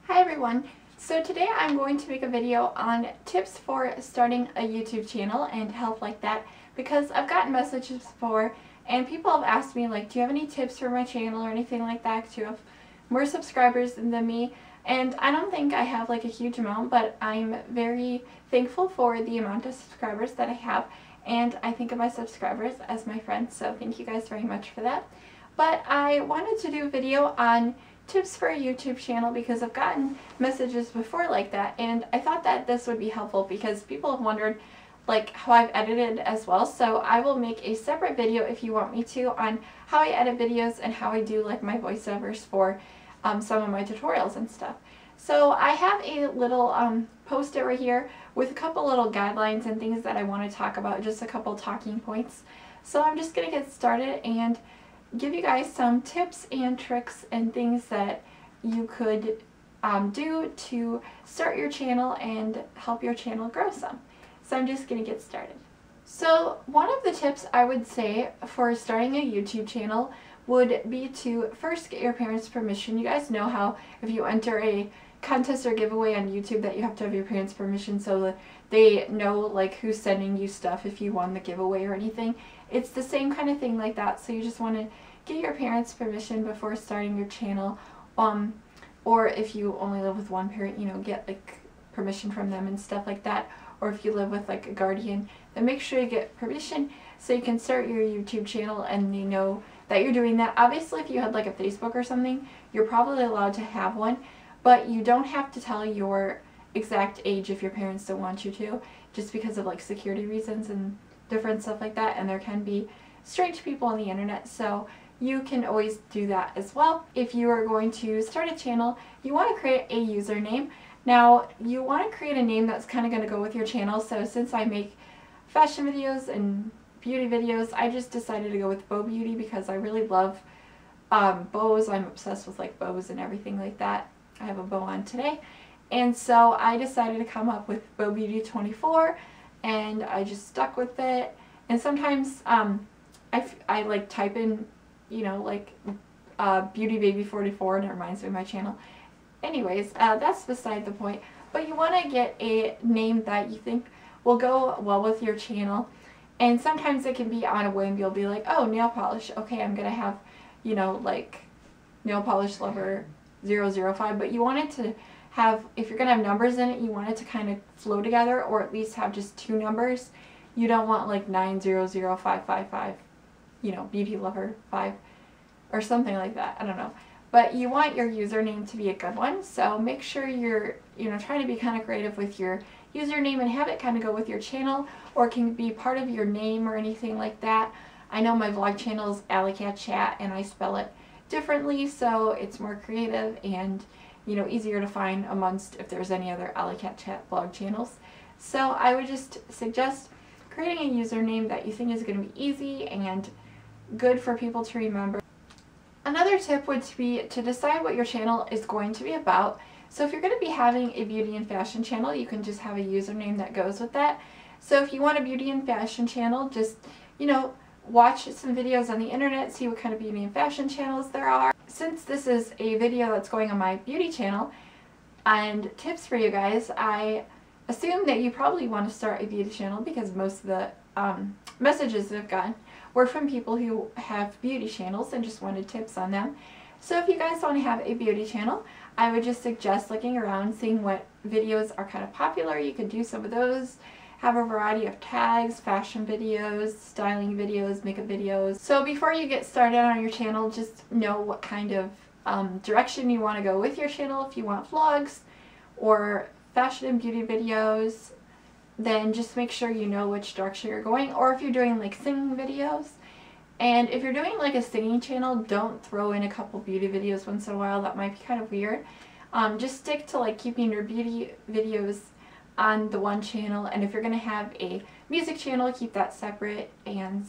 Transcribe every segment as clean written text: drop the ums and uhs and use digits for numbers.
Hi everyone! So today I'm going to make a video on tips for starting a YouTube channel and help like that, because I've gotten messages before and people have asked me like, do you have any tips for my channel or anything like that, to have more subscribers than me. And I don't think I have like a huge amount, but I'm very thankful for the amount of subscribers that I have, and I think of my subscribers as my friends, so thank you guys very much for that. But I wanted to do a video on tips for a YouTube channel because I've gotten messages before like that, and I thought that this would be helpful because people have wondered like how I've edited as well. So I will make a separate video if you want me to on how I edit videos and how I do like my voiceovers for some of my tutorials and stuff. So I have a little post-it right here with a couple little guidelines and things that I want to talk about, just a couple talking points. So I'm just going to get started and give you guys some tips and tricks and things that you could do to start your channel and help your channel grow some. So I'm just going to get started. So one of the tips I would say for starting a YouTube channel would be to first get your parents' permission. You guys know how if you enter a contest or giveaway on YouTube that you have to have your parents' permission so that they know like who's sending you stuff if you won the giveaway or anything. It's the same kind of thing like that, so you just want to get your parents' permission before starting your channel, or if you only live with one parent, you know, get like permission from them and stuff like that, or if you live with like a guardian, then make sure you get permission so you can start your YouTube channel and they know that you're doing that. Obviously if you had like a Facebook or something, you're probably allowed to have one, but you don't have to tell your exact age if your parents don't want you to, just because of like security reasons and different stuff like that, and there can be strange people on the internet, so you can always do that as well. If you are going to start a channel, you want to create a username. Now you want to create a name that's kind of going to go with your channel, so since I make fashion videos and beauty videos, I just decided to go with Bow Beauty because I really love bows. I'm obsessed with like bows and everything like that. I have a bow on today, and so I decided to come up with Bow Beauty 24, and I just stuck with it. And sometimes I like type in, you know, like Beauty Baby 44 and it reminds me of my channel. Anyways, that's beside the point, but you want to get a name that you think will go well with your channel. And sometimes it can be on a whim. You'll be like, oh, nail polish, okay, I'm gonna have, you know, like nail polish lover 005, but you want it to have, if you're gonna have numbers in it, you want it to kind of flow together, or at least have just two numbers. You don't want like 9005555, you know, beauty lover 5 or something like that. I don't know. But you want your username to be a good one, so make sure you're, you know, trying to be kind of creative with your username and have it kind of go with your channel, or it can be part of your name or anything like that. I know my vlog channel is Alleycat Chat and I spell it differently, so it's more creative and, you know, easier to find amongst if there's any other Alleycat Chat vlog channels. So I would just suggest creating a username that you think is going to be easy and good for people to remember. Another tip would be to decide what your channel is going to be about. So if you're going to be having a beauty and fashion channel, you can just have a username that goes with that. So if you want a beauty and fashion channel, just, you know, watch some videos on the internet, see what kind of beauty and fashion channels there are. Since this is a video that's going on my beauty channel and tips for you guys, I assume that you probably want to start a beauty channel because most of the messages that I've gotten were from people who have beauty channels and just wanted tips on them. So if you guys want to have a beauty channel, I would just suggest looking around, seeing what videos are kind of popular. You could do some of those, have a variety of tags, fashion videos, styling videos, makeup videos. So before you get started on your channel, just know what kind of direction you want to go with your channel. If you want vlogs or fashion and beauty videos, then just make sure you know which direction you're going, or if you're doing like singing videos. And if you're doing like a singing channel, don't throw in a couple beauty videos once in a while. That might be kind of weird. Just stick to like keeping your beauty videos on the one channel, and if you're going to have a music channel, keep that separate and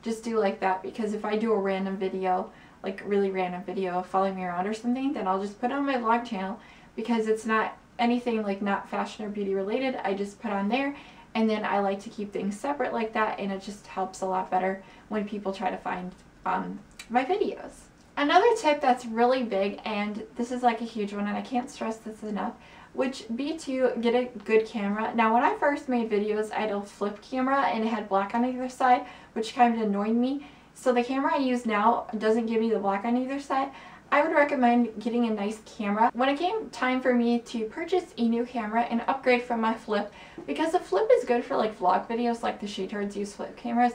just do like that, because if I do a random video, like really random video of following me around or something, then I'll just put it on my vlog channel because it's not anything like not fashion or beauty related. I just put on there, and then I like to keep things separate like that, and it just helps a lot better when people try to find my videos. Another tip that's really big, and this is like a huge one and I can't stress this enough, would be to get a good camera. Now when I first made videos I had a flip camera and it had black on either side, which kind of annoyed me. So the camera I use now doesn't give me the black on either side. I would recommend getting a nice camera. When it came time for me to purchase a new camera and upgrade from my flip, because the flip is good for like vlog videos, like the Sheetards use flip cameras,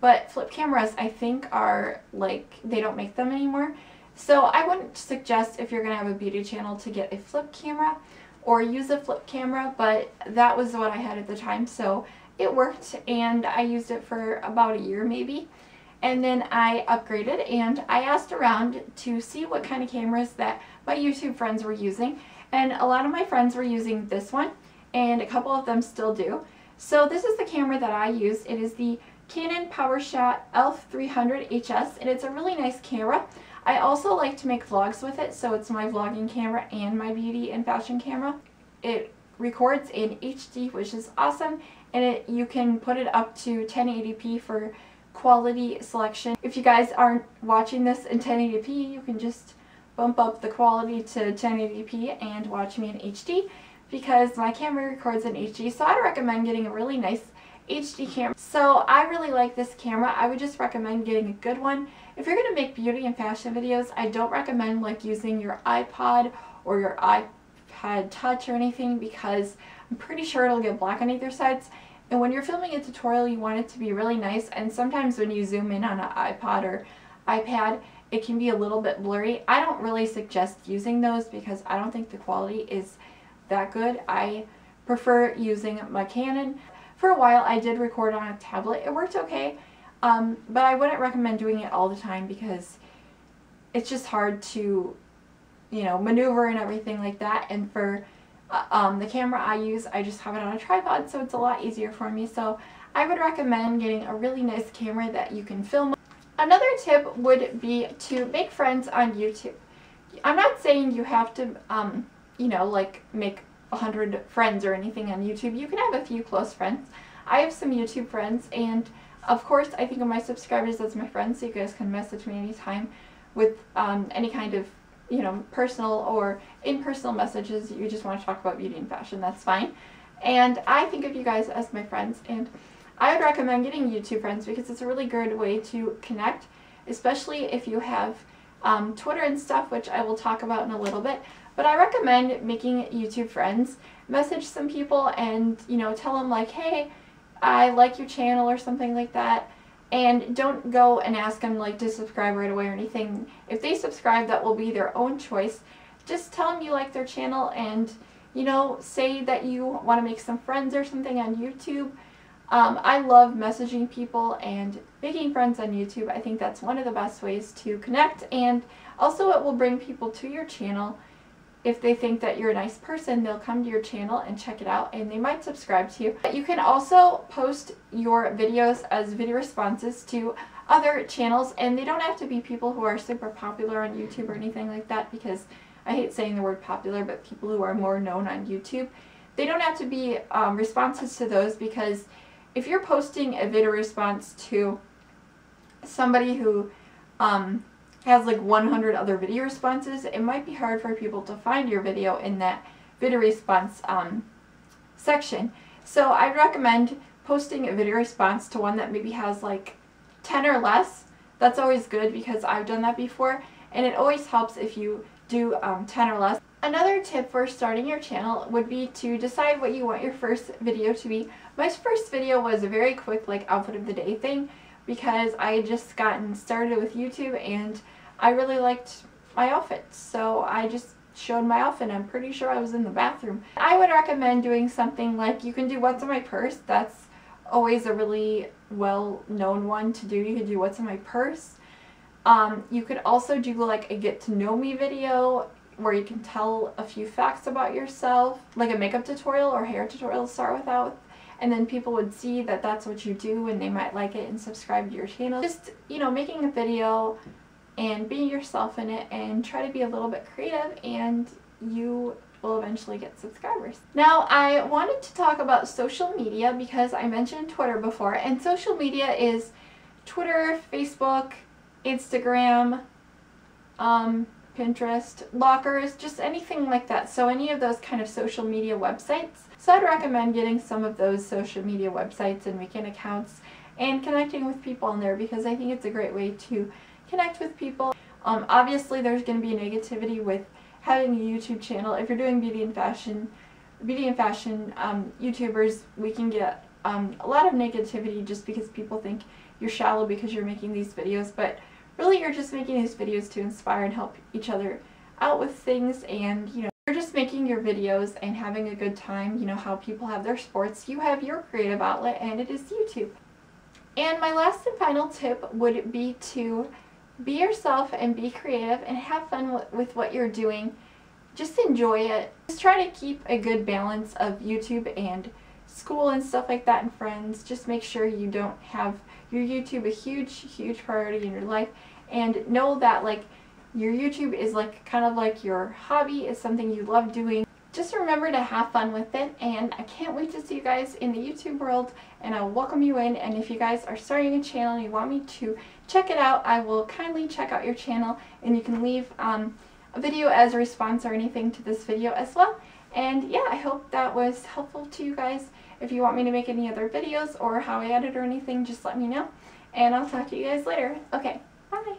but flip cameras I think are like, they don't make them anymore. So I wouldn't suggest, if you're going to have a beauty channel, to get a flip camera or use a flip camera, but that was what I had at the time, so it worked and I used it for about a year maybe. And then I upgraded and I asked around to see what kind of cameras that my YouTube friends were using, and a lot of my friends were using this one and a couple of them still do. So this is the camera that I use. It is the Canon PowerShot ELPH300HS and it's a really nice camera. I also like to make vlogs with it, so it's my vlogging camera and my beauty and fashion camera. It records in HD, which is awesome, and you can put it up to 1080p for quality selection. If you guys aren't watching this in 1080p, you can just bump up the quality to 1080p and watch me in HD, because my camera records in HD, so I'd recommend getting a really nice HD camera. So I really like this camera. I would just recommend getting a good one. If you're going to make beauty and fashion videos, I don't recommend like using your iPod or your iPad Touch or anything, because I'm pretty sure it'll get black on either sides. And when you're filming a tutorial, you want it to be really nice, and sometimes when you zoom in on an iPod or iPad, it can be a little bit blurry. I don't really suggest using those because I don't think the quality is that good. I prefer using my Canon. For a while I did record on a tablet. It worked okay, but I wouldn't recommend doing it all the time because it's just hard to, you know, maneuver and everything like that. And for the camera I use, I just have it on a tripod, so it's a lot easier for me. So I would recommend getting a really nice camera that you can film with. Another tip would be to make friends on YouTube. I'm not saying you have to, you know, like make 100 friends or anything on YouTube. You can have a few close friends. I have some YouTube friends, and of course I think of my subscribers as my friends, so you guys can message me anytime with any kind of, you know, personal or impersonal messages. You just want to talk about beauty and fashion, that's fine. And I think of you guys as my friends, and I would recommend getting YouTube friends because it's a really good way to connect, especially if you have Twitter and stuff, which I will talk about in a little bit. But I recommend making YouTube friends. Message some people and, you know, tell them like, hey, I like your channel or something like that. And don't go and ask them like to subscribe right away or anything. If they subscribe, that will be their own choice. Just tell them you like their channel and, you know, say that you want to make some friends or something on YouTube. I love messaging people and making friends on YouTube. I think that's one of the best ways to connect, and also it will bring people to your channel. If they think that you're a nice person, they'll come to your channel and check it out, and they might subscribe to you. You can also post your videos as video responses to other channels, and they don't have to be people who are super popular on YouTube or anything like that, because I hate saying the word popular, but people who are more known on YouTube. They don't have to be responses to those, because if you're posting a video response to somebody who has like 100 other video responses, it might be hard for people to find your video in that video response section. So I'd recommend posting a video response to one that maybe has like 10 or less. That's always good because I've done that before, and it always helps if you do 10 or less. Another tip for starting your channel would be to decide what you want your first video to be. My first video was a very quick like outfit of the day thing, because I had just gotten started with YouTube and I really liked my outfits, so I just showed my outfit. I'm pretty sure I was in the bathroom. I would recommend doing something like, you can do what's in my purse. That's always a really well-known one to do. You could do what's in my purse. You could also do like a get to know me video where you can tell a few facts about yourself, like a makeup tutorial or hair tutorial to start with. And then people would see that that's what you do and they might like it and subscribe to your channel. Just, you know, making a video and being yourself in it, and try to be a little bit creative, and you will eventually get subscribers. Now, I wanted to talk about social media because I mentioned Twitter before, and social media is Twitter, Facebook, Instagram, Pinterest, lockers, just anything like that. So any of those kind of social media websites. So I'd recommend getting some of those social media websites and making accounts and connecting with people on there, because I think it's a great way to connect with people. Obviously there's going to be negativity with having a YouTube channel. If you're doing beauty and fashion YouTubers, we can get a lot of negativity just because people think you're shallow because you're making these videos, but really you're just making these videos to inspire and help each other out with things, and you know, you're just making your videos and having a good time. You know how people have their sports, you have your creative outlet, and it is YouTube. And my last and final tip would be to be yourself and be creative and have fun with what you're doing. Just enjoy it. Just try to keep a good balance of YouTube and school and stuff like that and friends. Just make sure you don't have your YouTube a huge priority in your life, and know that like your YouTube is like kind of like your hobby, is something you love doing. Just remember to have fun with it, and I can't wait to see you guys in the YouTube world, and I'll welcome you in. And if you guys are starting a channel and you want me to check it out, I will kindly check out your channel, and you can leave a video as a response or anything to this video as well. And yeah, I hope that was helpful to you guys. If you want me to make any other videos or how I edit or anything, just let me know, and I'll talk to you guys later. Okay, bye!